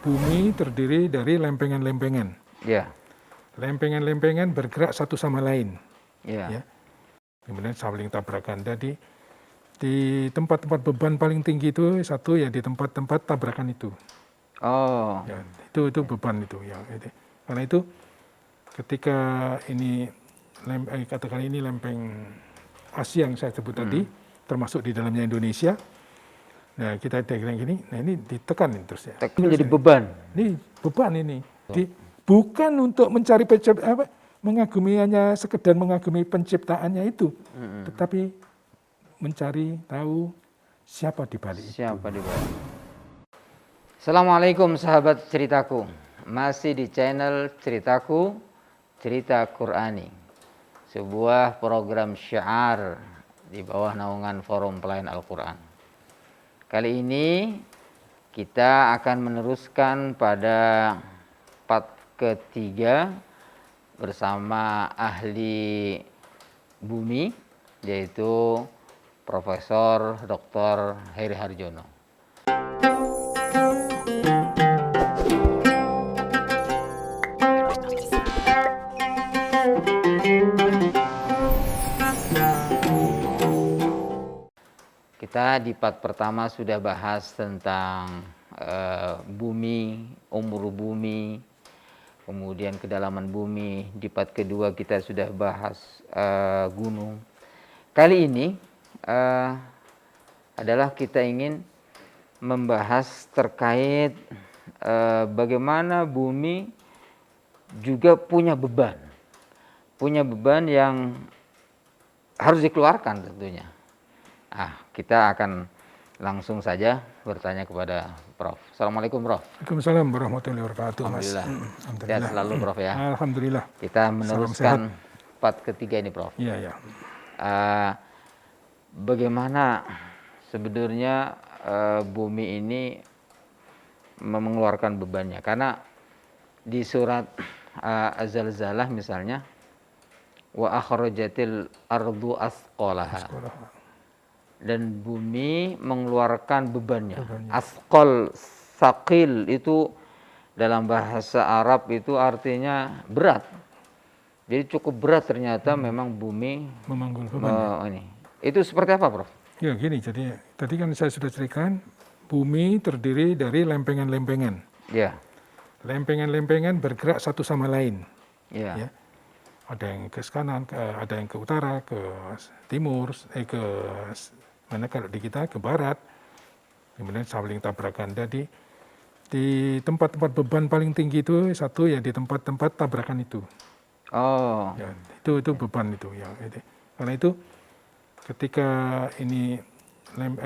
bumi terdiri dari lempengan-lempengan. Ya. Lempengan-lempengan bergerak satu sama lain. Ya. Ya. Kemudian saling tabrakan. Jadi di tempat-tempat beban paling tinggi itu satu ya di tempat-tempat tabrakan itu. Oh. Ya, itu beban itu ya. Karena itu ketika ini katakan ini lempeng Asia yang saya sebut tadi, termasuk di dalamnya Indonesia. Nah kita bilang gini, nah ini ditekan ini terus ya. Tekan jadi beban. Ini beban ini. Bukan untuk mencari mengagumi hanya sekedar mengagumi penciptaannya itu, tetapi mencari tahu siapa di balik itu. Siapa di balik. Assalamualaikum sahabat ceritaku. Masih di channel Ceritaku, Cerita Qur'ani. Sebuah program syiar di bawah naungan Forum Pelayan Al-Quran. Kali ini kita akan meneruskan pada part ketiga bersama ahli bumi, yaitu Profesor Dr. Heri Harjono. Kita di part pertama sudah bahas tentang bumi, umur bumi, kemudian kedalaman bumi. Di part kedua kita sudah bahas gunung. Kali ini adalah kita ingin membahas terkait bagaimana bumi juga punya beban yang harus dikeluarkan tentunya. Kita akan langsung saja bertanya kepada Prof. Assalamualaikum Prof. Waalaikumsalam warahmatullahi wabarakatuh. Alhamdulillah. Alhamdulillah. Sehat selalu Prof ya. Alhamdulillah. Kita meneruskan part ketiga ini Prof. Iya ya. Bagaimana sebenarnya bumi ini mengeluarkan bebannya? Karena di surat Az-Zalzalah misalnya, wa akhrajatil ardu asqalaha. Dan bumi mengeluarkan bebannya. Asqal, saqil itu dalam bahasa Arab itu artinya berat. Jadi cukup berat ternyata memang bumi memanggul beban. Ini. Itu seperti apa, Prof? Ya gini, jadi tadi kan saya sudah ceritakan bumi terdiri dari lempengan-lempengan. Ya. Lempengan-lempengan bergerak satu sama lain. Ya. Ya. Ada yang ke kanan, ada yang ke utara, ke timur, ke mana kalau di kita ke barat, kemudian saling tabrakan. Jadi di tempat-tempat beban paling tinggi itu satu ya di tempat-tempat tabrakan itu. Oh. Ya, itu beban itu ya. Karena itu ketika ini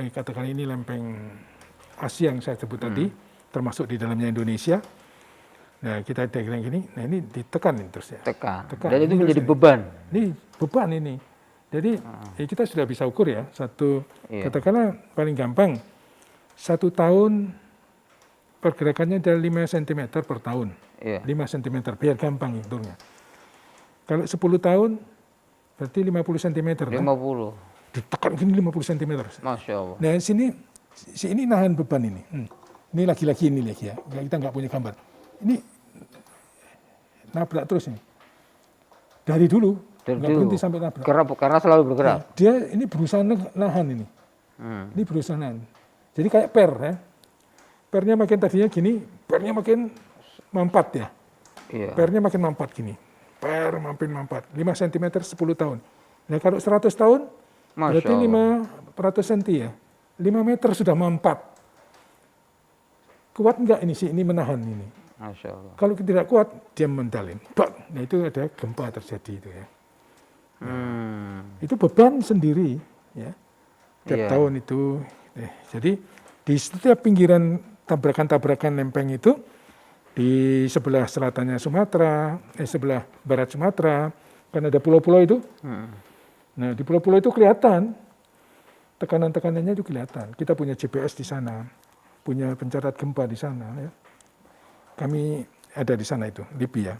katakan ini lempeng Asia yang saya sebut tadi, termasuk di dalamnya Indonesia. Nah kita bilang gini, nah ini ditekan ini terus ya. Tekan. Dan itu menjadi beban. Ini beban ini. Jadi kita sudah bisa ukur ya, katakanlah paling gampang, 1 tahun pergerakannya dari 5 cm per tahun. 5 cm, biar gampang hitungnya. Kalau 10 tahun, berarti 50 cm. 50. Ditekan gini 50 cm. Masya Allah. Nah ini nahan beban ini. Ini lagi-lagi ini lagi ya, kita nggak punya gambar. Ini nabrak terus ini. Dari dulu. Nggak berhenti sampai nabrak. Karena selalu bergerak. Nah, dia ini berusaha nahan ini. Ini berusaha nahan. Jadi kayak per ya. Pernya makin tadinya gini, pernya makin mampat ya. Iya. Pernya makin mampat gini. Per makin mampat. 5 cm 10 tahun. Nah kalau 100 tahun, berarti 500 cm ya. 5 meter sudah mampat. Kuat enggak ini menahan ini? Masya Allah. Kalau tidak kuat, dia mendalin. Nah itu ada gempa terjadi itu ya. Itu beban sendiri ya tiap tahun itu. Jadi di setiap pinggiran tabrakan-tabrakan lempeng itu di sebelah selatannya Sumatera, sebelah barat Sumatera kan ada pulau-pulau itu. Nah di pulau-pulau itu kelihatan tekanan-tekanannya itu kelihatan. Kita punya GPS di sana, punya pencatat gempa di sana. Ya. Kami ada di sana itu Libya.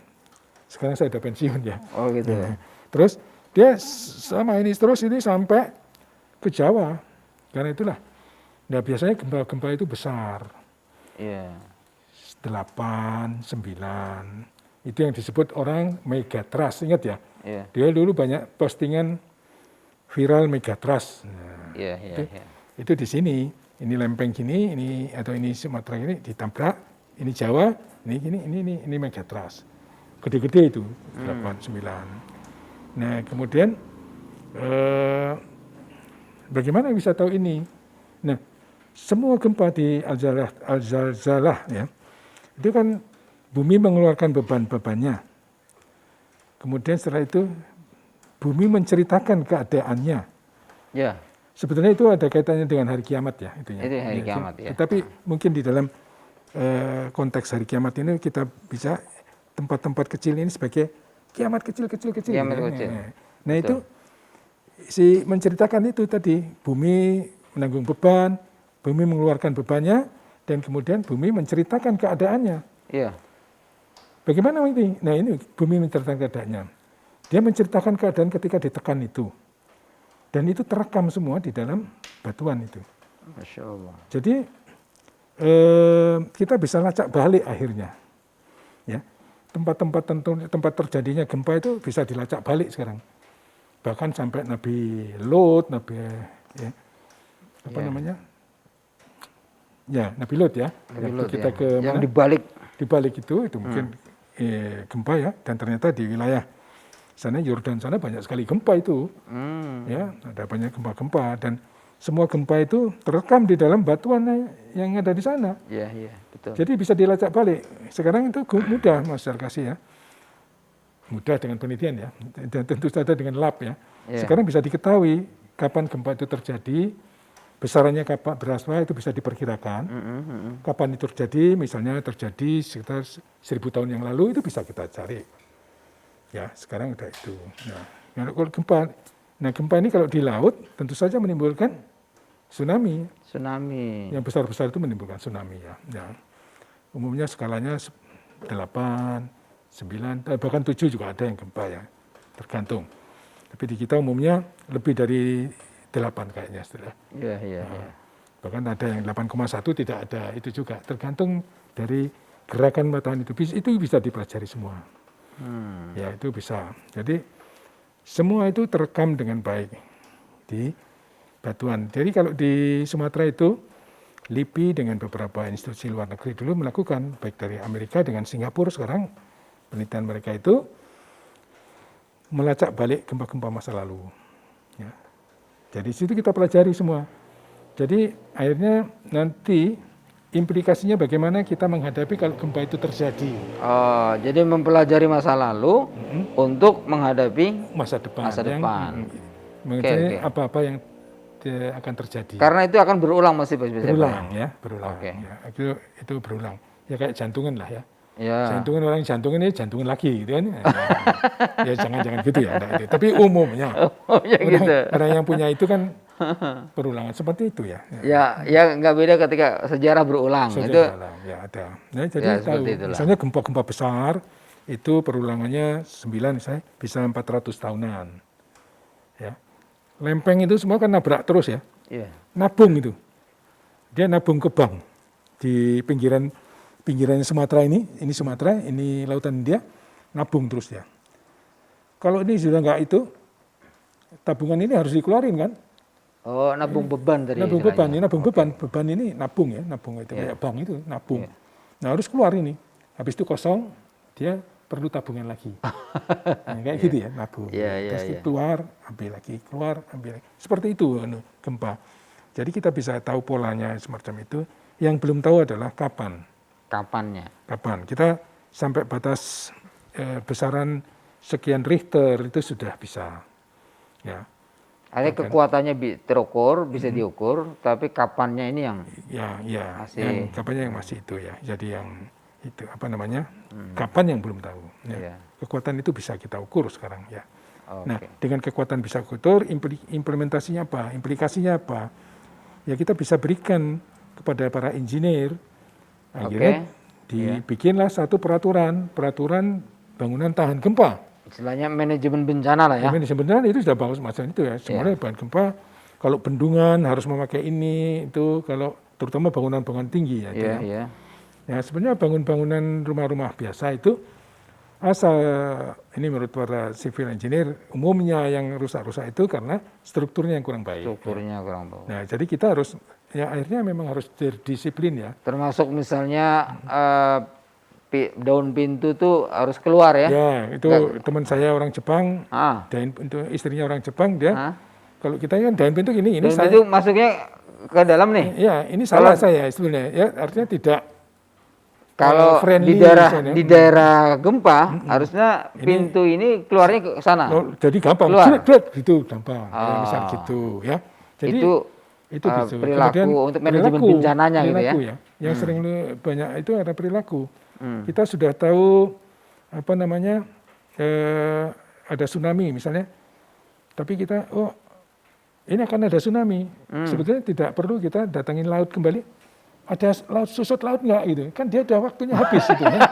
Sekarang saya sudah pensiun ya. Oh gitu. Ya. Terus dia sama ini terus ini sampai ke Jawa. Karena itulah. Nah biasanya gempa-gempa itu besar. Iya. 8, 9. Itu yang disebut orang megatrust, ingat ya? Iya. Dia dulu banyak postingan viral megatrust. Nah, Iya, iya, iya. itu di sini. Ini lempeng gini, ini atau ini Sumatera ini ditabrak, ini Jawa, ini megatrust. Gede-gede itu, 8, 9. Nah, kemudian bagaimana bisa tahu ini? Nah, semua gempa di Al-Zalzalah ya, itu kan bumi mengeluarkan beban-bebannya. Kemudian setelah itu bumi menceritakan keadaannya. Ya. Sebetulnya itu ada kaitannya dengan hari kiamat ya. Itunya. Itu hari kiamat ya. Tetapi mungkin di dalam konteks hari kiamat ini kita bisa tempat-tempat kecil ini sebagai kiamat kecil-kecil. Kiamat ya. kecil. Nah itu si menceritakan itu tadi, bumi menanggung beban, bumi mengeluarkan bebannya, dan kemudian bumi menceritakan keadaannya. Iya. Bagaimana ini? Nah ini bumi menceritakan keadaannya. Dia menceritakan keadaan ketika ditekan itu. Dan itu terekam semua di dalam batuan itu. Masya Allah. Jadi kita bisa lacak balik akhirnya. Ya, tempat-tempat tentu, tempat terjadinya gempa itu bisa dilacak balik sekarang. Bahkan sampai Nabi Lot, Nabi namanya? Ya, Nabi Lot ya. Nabi Lot, kita ya. ke yang mana? di balik itu mungkin gempa ya. Dan ternyata di wilayah sana Yordan sana banyak sekali gempa itu. Ya, ada banyak gempa-gempa dan semua gempa itu terekam di dalam batuan yang ada di sana. Iya, iya, betul. Jadi bisa dilacak balik. Sekarang itu mudah Mas Sarkasi ya. Mudah dengan penelitian ya. Dan tentu saja dengan lab ya. Yeah. Sekarang bisa diketahui kapan gempa itu terjadi, besarannya kapan berapa itu bisa diperkirakan. Kapan itu terjadi, misalnya terjadi sekitar 1000 tahun yang lalu itu bisa kita cari. Ya, sekarang udah itu. Nah, kalau gempa ini kalau di laut tentu saja menimbulkan tsunami. Tsunami. Yang besar-besar itu menimbulkan tsunami ya. Ya. Umumnya skalanya 8, 9, bahkan 7 juga ada yang gempa ya. Tergantung. Tapi di kita umumnya lebih dari 8 kayaknya setelah. Iya, iya, iya. Bahkan ada yang 8,1 tidak ada, itu juga tergantung dari gerakan matahari itu. Itu bisa dipelajari semua. Ya itu bisa. Jadi semua itu terekam dengan baik di batuan. Jadi kalau di Sumatera itu LIPI dengan beberapa institusi luar negeri dulu melakukan, baik dari Amerika dengan Singapura sekarang penelitian mereka itu melacak balik gempa-gempa masa lalu. Ya. Jadi situ kita pelajari semua. Jadi akhirnya nanti implikasinya bagaimana kita menghadapi kalau gempa itu terjadi. Oh, jadi mempelajari masa lalu untuk menghadapi Masa depan. Okay. Apa-apa yang akan terjadi. Karena itu akan berulang masih berulang ya, berulang. Okay. Ya, itu berulang. Ya kayak jantungan lah ya. Ya. Jantungan ini jantungan lagi gitu kan. Ya jangan gitu ya. Nah, itu. Tapi umumnya. Orang yang punya itu kan berulangan seperti itu ya. Ya nggak beda ketika sejarah berulang. Berulang, ya ada. Nah, jadi ya, tahu, misalnya gempa-gempa besar itu perulangannya 9 misalnya bisa 400 tahunan. Ya. Lempeng itu semua kan nabrak terus ya. Iya. Nabung itu. Dia nabung ke bank di pinggiran Sumatera ini Sumatera, ini lautan India, nabung terus ya. Kalau ini sudah enggak itu, tabungan ini harus dikeluarin kan? Oh, nabung beban tadi. Nabung beban, ini nabung beban ini nabung ya, nabung itu kayak bank itu nabung. Nah harus keluar ini, habis itu kosong, dia perlu tabungan lagi. Nah, kayak gitu ya, nabung. Terus keluar, ambil lagi, keluar, ambil lagi. Seperti itu gempa. Jadi kita bisa tahu polanya semacam itu. Yang belum tahu adalah kapan. Kapannya? Kapan? Kita sampai batas besaran sekian Richter itu sudah bisa. Ya. Ada kekuatannya terukur, bisa diukur, tapi kapannya ini yang masih kapannya yang masih itu ya. Jadi yang itu apa namanya? Kapan yang belum tahu. Ya. Kekuatan itu bisa kita ukur sekarang ya. Okay. Nah, dengan kekuatan bisa ukur, implementasinya apa? Implikasinya apa? Ya kita bisa berikan kepada para engineer. Akhirnya dibikinlah satu peraturan bangunan tahan gempa. Istilahnya manajemen bencana lah ya. Manajemen bencana itu sudah bagus macam itu ya. Sebenarnya bahan gempa, kalau bendungan harus memakai ini, itu kalau terutama bangunan-bangunan tinggi ya. Ya sebenarnya bangunan rumah-rumah biasa itu asal ini menurut para civil engineer umumnya yang rusak-rusak itu karena strukturnya yang kurang baik. Strukturnya kurang bagus. Nah jadi kita harus ya akhirnya memang harus berdisiplin ya. Termasuk misalnya daun pintu tuh harus keluar ya? Ya itu teman saya orang Jepang, daun pintu istrinya orang Jepang dia. Kalau kita kan daun pintu ini daun saya. pintu masuknya ke dalam nih? Ya ini salah saya sebenarnya. Ya artinya tidak. Kalau di daerah gempa harusnya pintu ini keluarnya ke sana. Jadi gampang, gitu gampang. Ya, misal gitu ya. Jadi itu perilaku untuk manajemen bencananya gitu ya. Yang sering banyak itu ada perilaku. Kita sudah tahu apa namanya ada tsunami misalnya, tapi kita ini akan ada tsunami. Sebetulnya tidak perlu kita datangin laut kembali. Ada laut susut laut nggak gitu? Kan dia udah waktunya habis itu ya.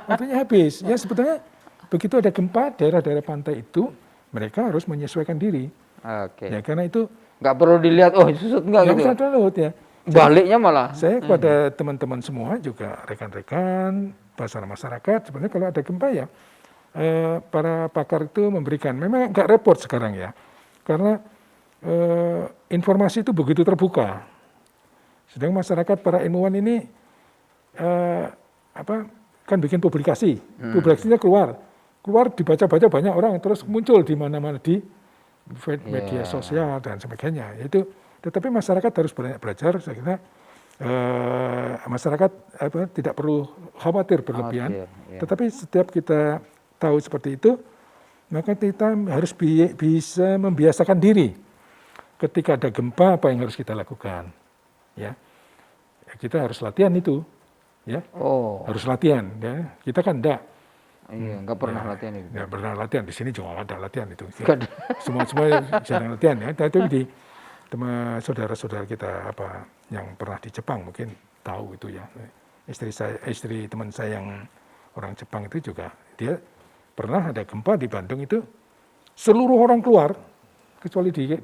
Waktunya habis. Ya sebetulnya begitu ada gempa daerah-daerah pantai itu mereka harus menyesuaikan diri. Oke. Ya karena itu nggak perlu dilihat susut nggak gitu. Nggak usah laut ya. Baliknya malah. Saya kepada teman-teman semua juga rekan-rekan masyarakat sebenarnya kalau ada gempa ya para pakar itu memberikan. Memang nggak repot sekarang ya. Karena informasi itu begitu terbuka. Sedang masyarakat para ilmuwan ini kan bikin publikasi, publikasinya keluar dibaca-baca banyak orang, terus muncul di mana-mana di media sosial dan sebagainya. Itu, tetapi masyarakat harus banyak belajar. Saya kira masyarakat tidak perlu khawatir berlebihan. Tetapi setiap kita tahu seperti itu, maka kita harus bisa membiasakan diri. Ketika ada gempa, apa yang harus kita lakukan? Ya, kita harus latihan itu, ya, harus latihan. Ya, kita kan nggak pernah latihan itu. Nggak pernah latihan di sini juga ada latihan itu. Semua jarang latihan ya. Tapi di saudara-saudara kita yang pernah di Jepang mungkin tahu itu ya. Istri teman saya yang orang Jepang itu juga dia pernah ada gempa di Bandung itu seluruh orang keluar kecuali dia.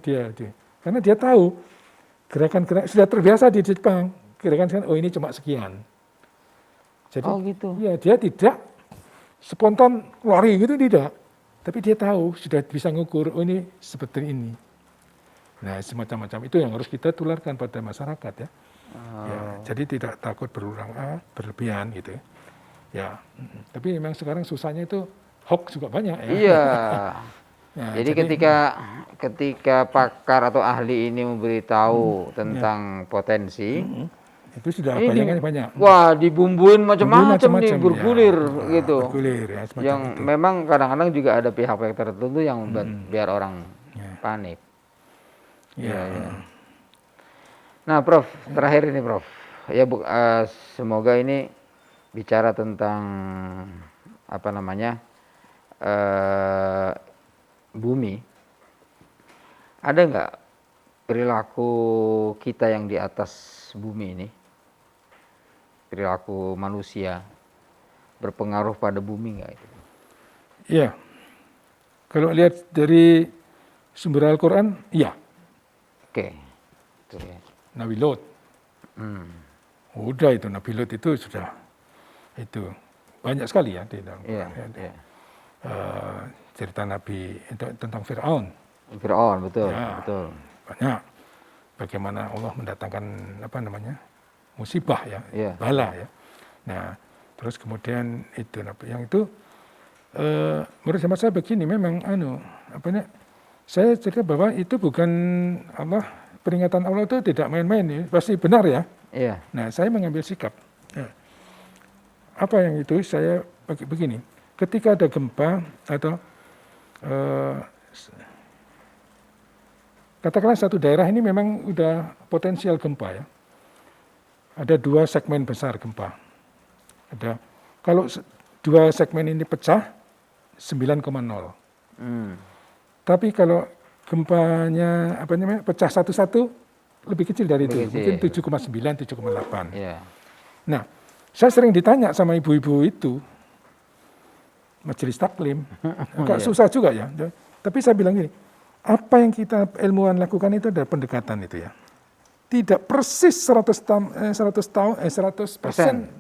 Karena dia tahu gerakan-gerakan sudah terbiasa di Jepang, gerakan ini cuma sekian. Jadi gitu. Ya dia tidak spontan lari gitu tidak, tapi dia tahu sudah bisa ngukur ini seperti ini. Nah semacam-macam itu yang harus kita tularkan pada masyarakat ya. Ya jadi tidak takut berlebihan gitu ya. Tapi memang sekarang susahnya itu hoax juga banyak ya. Iya. Nah, jadi ketika pakar atau ahli ini memberitahu tentang potensi, itu sudah banyak. Wah, dibumbuin macam-macam nih, bergulir ya, gitu. Bergulir ya, yang itu. Memang kadang-kadang juga ada pihak-pihak tertentu yang membuat biar orang panik. Ya. Nah, Prof, terakhir ini Prof. Ya semoga ini bicara tentang bumi, ada nggak perilaku kita yang di atas bumi ini, perilaku manusia berpengaruh pada bumi nggak itu? Iya, kalau lihat dari sumber Al-Quran, iya. Oke. Itu ya. Nabi Lot, udah itu Nabi Lot itu sudah itu banyak sekali ya di dalam Quran. Cerita Nabi tentang Fir'aun. Betul, ya, betul. Banyak. Bagaimana Allah mendatangkan musibah ya, bala ya. Nah, terus kemudian itu yang itu menurut saya begini memang saya cerita bahwa itu bukan peringatan Allah itu tidak main-main ya, pasti benar ya. Iya. Nah, saya mengambil sikap. Ya. Apa yang itu saya begini, ketika ada gempa atau katakanlah satu daerah ini memang udah potensial gempa ya. Ada 2 segmen besar gempa. Kalau 2 segmen ini pecah 9,0. Tapi kalau gempanya pecah satu-satu lebih kecil dari itu, mungkin 7,9, 7,8. Yeah. Nah, saya sering ditanya sama ibu-ibu itu, majelis taklim, agak susah juga ya. Tapi saya bilang gini, apa yang kita ilmuwan lakukan itu ada pendekatan itu ya. tidak persis 100%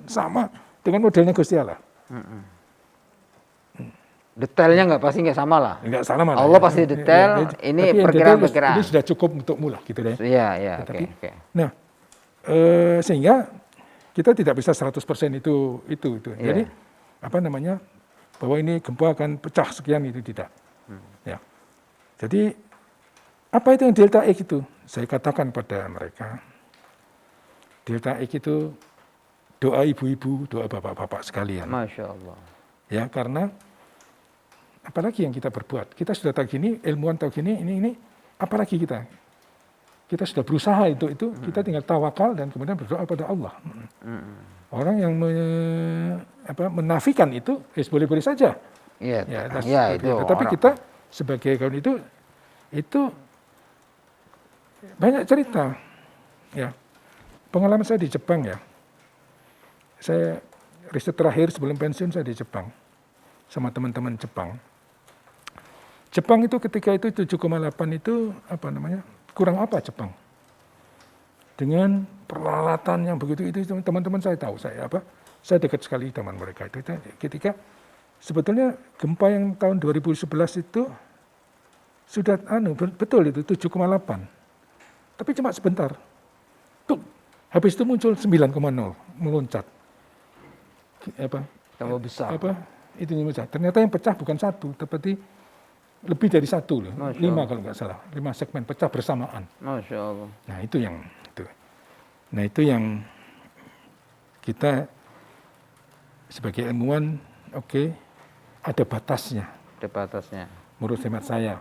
sama dengan modelnya Gusti Allah. Detailnya pasti nggak sama lah. Nggak sama lah. Allah pasti detail. Ini perkiraan-perkiraan. Ini sudah cukup untuk mula gitu deh. Iya, oke. Nah, sehingga kita tidak bisa 100% itu. Iya. Jadi apa namanya? Bahwa ini gempa akan pecah sekian itu tidak. Ya. Jadi apa itu yang delta X itu? Saya katakan pada mereka, delta X itu doa ibu-ibu, doa bapak-bapak sekalian. Masya Allah. Ya, karena apalagi yang kita berbuat? Kita sudah tahu gini, ilmuwan tahu gini, ini, apalagi kita? Kita sudah berusaha untuk itu, kita tinggal tawakal dan kemudian berdoa pada Allah. Orang yang menafikan itu, boleh-boleh saja. Iya, itu. Tetapi kita sebagai kaum itu banyak cerita. Ya, pengalaman saya di Jepang ya. Saya riset terakhir sebelum pensiun saya di Jepang sama teman-teman Jepang. Jepang itu ketika itu 7,8 itu kurang apa Jepang? Dengan peralatan yang begitu itu teman-teman saya tahu saya dekat sekali teman mereka itu ketika sebetulnya gempa yang tahun 2011 itu sudah betul itu 7,8. Tapi cuma sebentar. Tuh, habis itu muncul 9,0 meloncat. Tambah besar. Itu yang besar. Ternyata yang pecah bukan satu, tapi lebih dari satu loh. 5 kalau nggak salah. 5 segmen pecah bersamaan. Masya Allah. Nah itu yang kita sebagai ilmuwan, ada batasnya. Ada batasnya. Menurut hemat saya,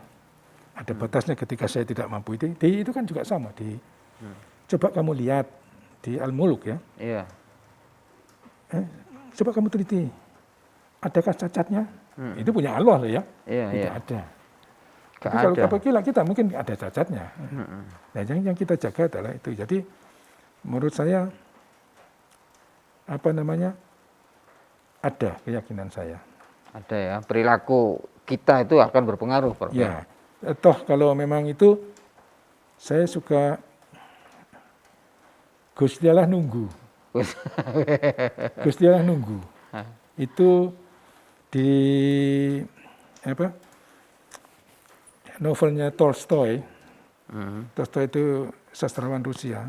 ada batasnya ketika saya tidak mampu itu kan juga sama. Coba kamu lihat di Al-Muluk ya. Iya. Coba kamu teliti, adakah cacatnya? Itu punya Allah loh ya. Tidak ada. Tapi kalau apabila kita mungkin ada cacatnya. Nah yang kita jaga adalah itu. Jadi menurut saya ada keyakinan saya. Ada ya, perilaku kita itu akan berpengaruh, Prof. Ya, toh kalau memang itu saya suka Gusti Allah nunggu. Gusti Allah nunggu. Itu di novelnya Tolstoy. Tolstoy itu sastrawan Rusia.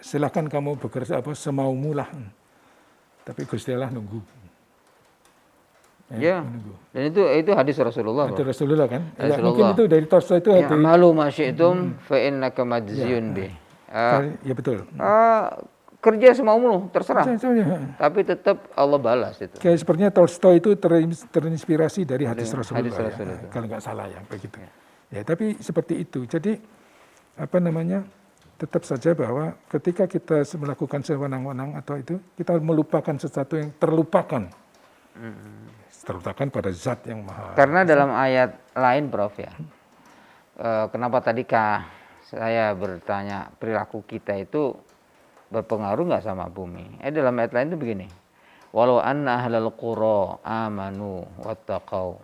Silahkan kamu bekerja semaumu lah. Tapi Gusti Allah nunggu. Ya. Dan itu hadis Rasulullah. Hadis Rasulullah kan? Ya, mungkin itu dari Tolstoy itu. Ya, malu masyitum fa innaka majziyun bih. Ya betul. Kerja semaumu terserah. Tapi tetap Allah balas itu. Kayak sepertinya Tolstoy itu terinspirasi dari hadis Rasulullah. Rasulullah. Kalau nggak salah ya begitu. Ya, tapi seperti itu. Jadi tetap saja bahwa ketika kita melakukan sewenang-wenang atau itu, kita melupakan sesuatu yang terlupakan. Terlupakan pada zat yang maha. Karena dalam ayat lain, Prof ya. Kenapa tadi saya bertanya perilaku kita itu berpengaruh nggak sama bumi? Dalam ayat lain itu begini. Walau anna ahlal qura amanu wattaqau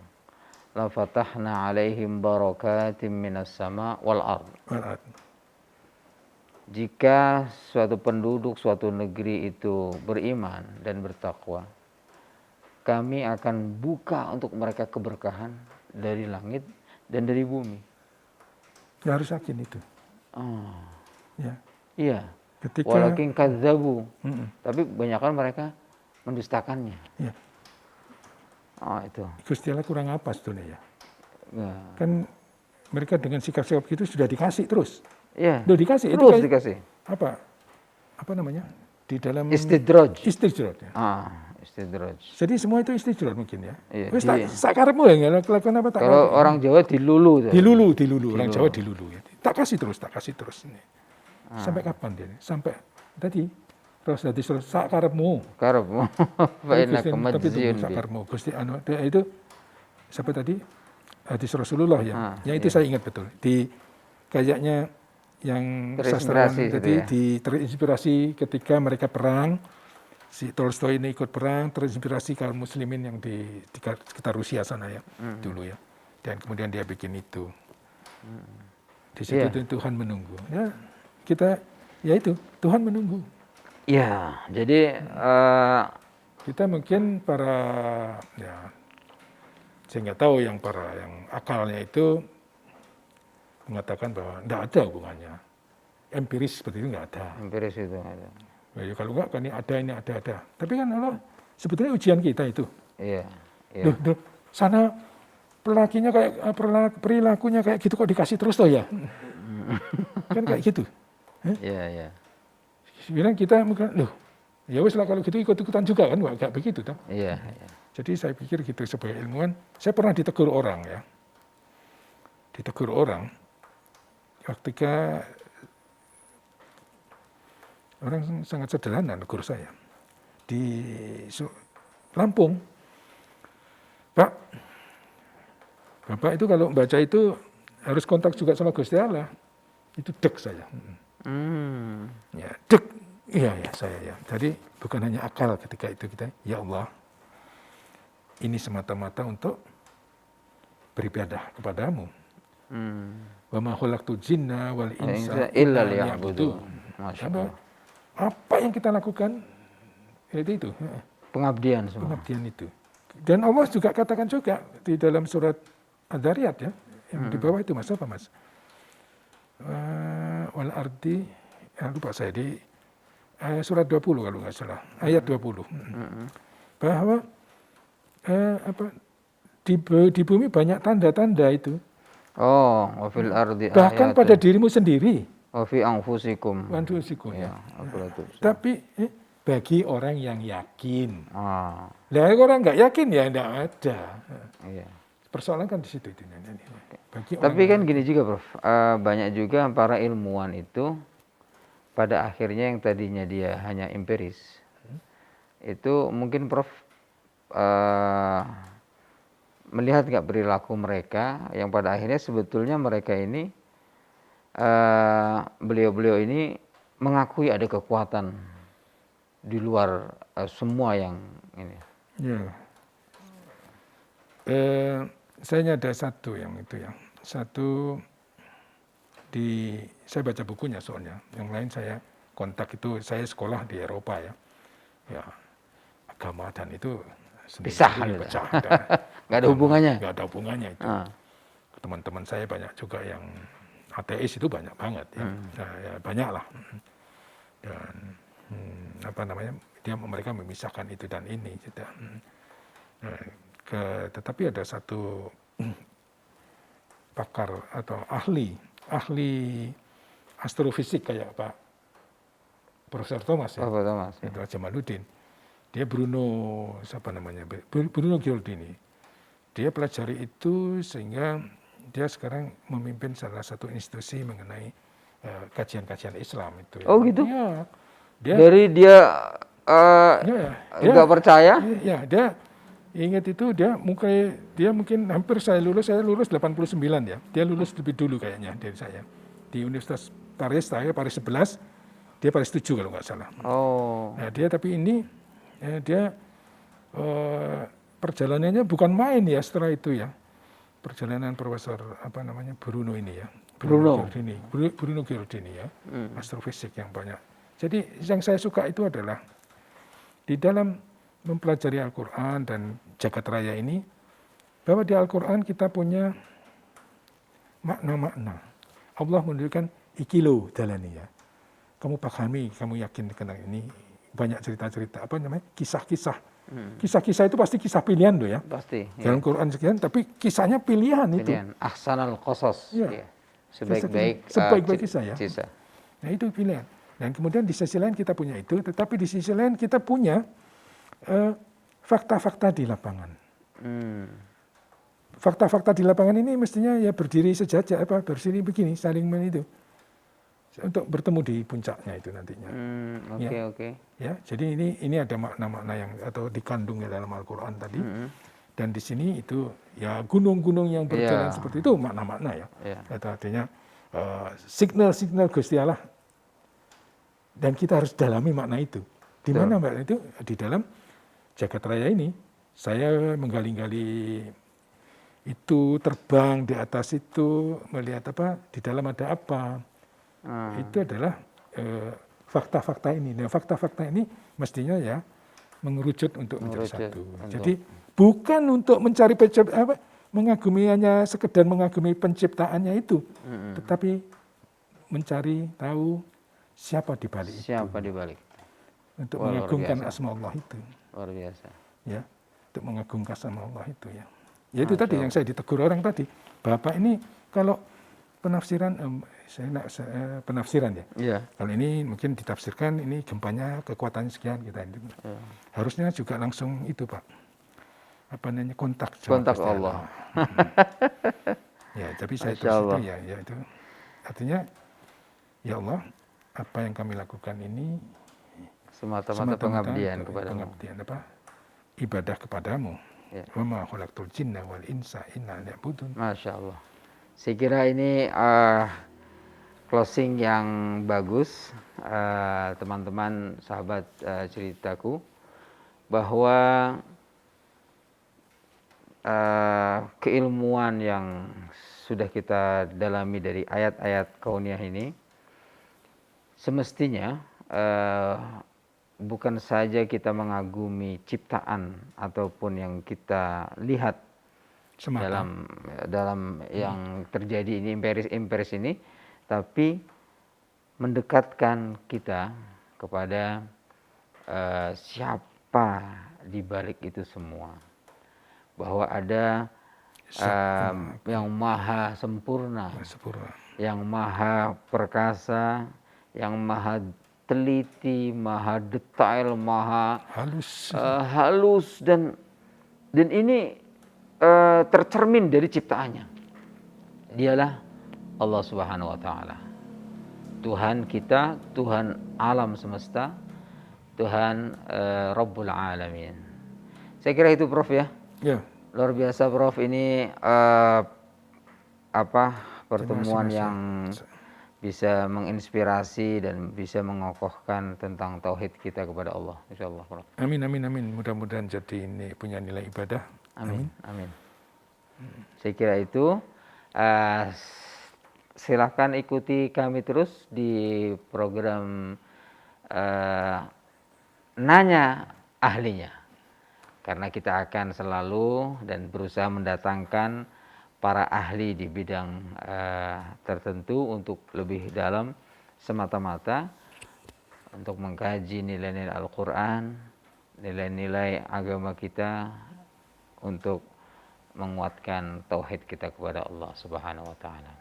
la fatahna alaihim barakatim minas sama wal ard. Jika suatu penduduk suatu negeri itu beriman dan bertakwa, kami akan buka untuk mereka keberkahan dari langit dan dari bumi. Ya, harus yakin itu. Ya. Iya. Ketika walakin kadzabu. Tapi kebanyakan mereka mendustakannya. Ya. Itu. Gusti Allah kurang apa sebetulnya ya? Ya. Kan mereka dengan sikap-sikap itu sudah dikasih terus. Iya. Sudah dikasih. Terus itu dikasih. Apa namanya? Di dalam istidraj. Ya. Istidraj. Jadi semua itu istidraj mungkin ya. Iya, wis sakarepmu ya lakukan apa tak. Kalau orang Jawa dilulu. Dilulu. Orang Jawa dilulu ya. Tak kasih terus. Sampai kapan dia? Sampai tadi terus dari sakarepmu. Karepmu. Tapi itu sakarepmu. Gusti itu siapa tadi? Hadis Rasulullah ya. Yang itu saya ingat betul. Di kayaknya yang sastrawan tadi terinspirasi ketika mereka perang. Si Tolstoy ini ikut perang, terinspirasi kaum muslimin yang di sekitar Rusia sana ya, dulu ya. Dan kemudian dia bikin itu. Di situ Tuhan menunggu. Ya, kita ya itu Tuhan menunggu. Ya, jadi Kita mungkin para ya saya nggak tahu yang akalnya itu mengatakan bahwa tidak ada hubungannya. Empiris seperti itu nggak ada. empiris itu ada. Ya, kalau nggak kan ini ada. Tapi kan Allah sebetulnya ujian kita itu. Iya, iya. Duh, sana pelakinya kayak perilakunya kayak gitu kok dikasih terus toh ya. Kan kayak gitu. Iya, iya. Sebenarnya kita mungkin ya wes lah kalau gitu ikut-ikutan juga kan, nggak begitu toh. Iya, iya. Jadi saya pikir gitu sebagai ilmuwan, saya pernah ditegur orang ya. Ditegur orang ketika orang sangat sederhana negur saya. Di Lampung, Pak, Bapak itu kalau membaca itu harus kontak juga sama Gusti Allah. Itu dek saya. Ya, dek. Iya ya saya ya. Jadi bukan hanya akal ketika itu kita, ya Allah, ini semata-mata untuk beribadah kepadamu. Wa ma khalaqtul jinna wal insa illa liya'budun. Masya Allah. Apa yang kita lakukan itu Pengabdian semua. pengabdian itu. Dan Allah juga katakan juga di dalam surat Ad-Dariyat ya, yang di bawah itu Mas apa Mas? Wal ardi, lupa saya di surat 20 kalau nggak salah, ayat 20. Bahwa di bumi banyak tanda-tanda itu. Oh, wa fil ardi Bahkan ayatun. pada dirimu sendiri. Wa fi anfusikum. Anfusikum. Ya, Tapi bagi orang yang yakin. Ah, Lah orang nggak yakin ya enggak ada. iya. Persoalan kan di situ itu. Bagi Tapi kan gini juga, Prof. Banyak juga para ilmuwan itu pada akhirnya yang tadinya dia hanya empiris, itu mungkin Prof melihat nggak perilaku mereka yang pada akhirnya sebetulnya mereka ini beliau-beliau ini mengakui ada kekuatan di luar semua yang ini. Ya. Saya ada satu yang itu ya. Satu saya baca bukunya soalnya. Yang lain saya kontak itu saya sekolah di Eropa ya. Ya. Agama dan itu Pisah. Nggak ada hubungannya. Nggak ada hubungannya itu. Teman-teman saya banyak juga yang ateis itu banyak banget ya. Ya banyak lah. Dan mereka memisahkan itu dan ini gitu. Tetapi ada satu pakar atau ahli astrofisik kayak Pak Profesor Thomas ya. Pak Thomas. Itu Jamaluddin. Dia Bruno Giordini. Dia pelajari itu sehingga dia sekarang memimpin salah satu institusi mengenai kajian-kajian Islam itu. Oh gitu? Ya. Dari dia nggak percaya? Ya, dia ingat itu dia mungkin hampir saya lulus 89 ya. Dia lulus lebih dulu kayaknya dari saya. Di Universitas Paris 11, dia Paris 7 kalau nggak salah. Oh. Nah, dia tapi ini dia perjalanannya bukan main ya setelah itu ya. Perjalanan Profesor Bruno ini ya. Bruno Giordini ya. Astrofisik yang banyak. Jadi yang saya suka itu adalah di dalam mempelajari Al-Quran dan jagat raya ini, bahwa di Al-Quran kita punya makna-makna. Allah menunjukkan ikilo dalani ya. Kamu pahami, kamu yakin tentang ini. Banyak cerita-cerita, kisah-kisah. Kisah-kisah itu pasti kisah pilihan tuh ya. Pasti. Dalam Quran sekian, tapi kisahnya pilihan itu. Ahsanal qasas. Ya. Sebaik-baik kisah ya. Nah itu pilihan. Dan kemudian di sisi lain kita punya itu, tetapi di sisi lain kita punya fakta-fakta di lapangan. Fakta-fakta di lapangan ini mestinya ya berdiri sejajar, bersini begini, saling itu untuk bertemu di puncaknya itu nantinya. Oke. Ya, jadi ini ada makna-makna yang atau dikandung dalam Al-Quran tadi. Dan di sini itu ya gunung-gunung yang berjalan seperti itu makna-makna ya. Itu artinya signal-signal Gusti Allah. Dan kita harus dalami makna itu. Di mana makna itu? Di dalam jagat raya ini. Saya menggali-gali itu, terbang di atas itu, melihat di dalam ada apa. Itu adalah fakta-fakta ini. Nah, fakta-fakta ini mestinya ya mengerucut untuk menjadi satu. Jadi bukan untuk mencari mengagumi, hanya sekedar mengagumi penciptaannya itu, tetapi mencari tahu siapa di balik itu. Siapa di balik? Untuk mengagungkan asma Allah itu. Luar biasa. Ya, untuk mengagungkan asma Allah itu ya. Ya itu tadi yang saya ditegur orang tadi. Bapak ini kalau penafsiran, penafsiran ya. Iya. Kalau ini mungkin ditafsirkan ini gempanya kekuatannya sekian kita. Harusnya juga langsung itu Pak. Apa namanya kontak Allah. Ya, tapi saya terus itu ya itu. Artinya ya Allah, apa yang kami lakukan ini semata-mata pengabdian kepadamu. Ibadah kepadamu. Wa ma khalaqtul jinna wal insa illa liya'budun. Masya Allah. Saya kira ini closing yang bagus, teman-teman sahabat ceritaku, bahwa keilmuan yang sudah kita dalami dari ayat-ayat kauniyah ini semestinya bukan saja kita mengagumi ciptaan ataupun yang kita lihat dalam yang terjadi ini imperis ini, tapi mendekatkan kita kepada siapa di balik itu semua, bahwa ada yang maha sempurna, yang maha perkasa, yang maha teliti, maha detail, maha halus dan ini tercermin dari ciptaannya. Dialah Allah Subhanahu wa taala. Tuhan kita, Tuhan alam semesta, Tuhan Rabbul Alamin. Saya kira itu Prof ya. Ya. Luar biasa Prof, ini pertemuan yang bisa menginspirasi dan bisa mengokohkan tentang tauhid kita kepada Allah, insyaallah Prof. Amin amin amin. Mudah-mudahan jadi ini punya nilai ibadah. Amin amin. Saya kira itu. Silahkan ikuti kami terus di program Nanya Ahlinya, karena kita akan selalu dan berusaha mendatangkan para ahli di bidang tertentu untuk lebih dalam semata-mata untuk mengkaji nilai-nilai Al-Quran, nilai-nilai agama kita, untuk menguatkan tauhid kita kepada Allah Subhanahu wa taala.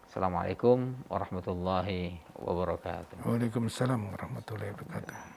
Assalamualaikum warahmatullahi wabarakatuh. Waalaikumsalam warahmatullahi wabarakatuh.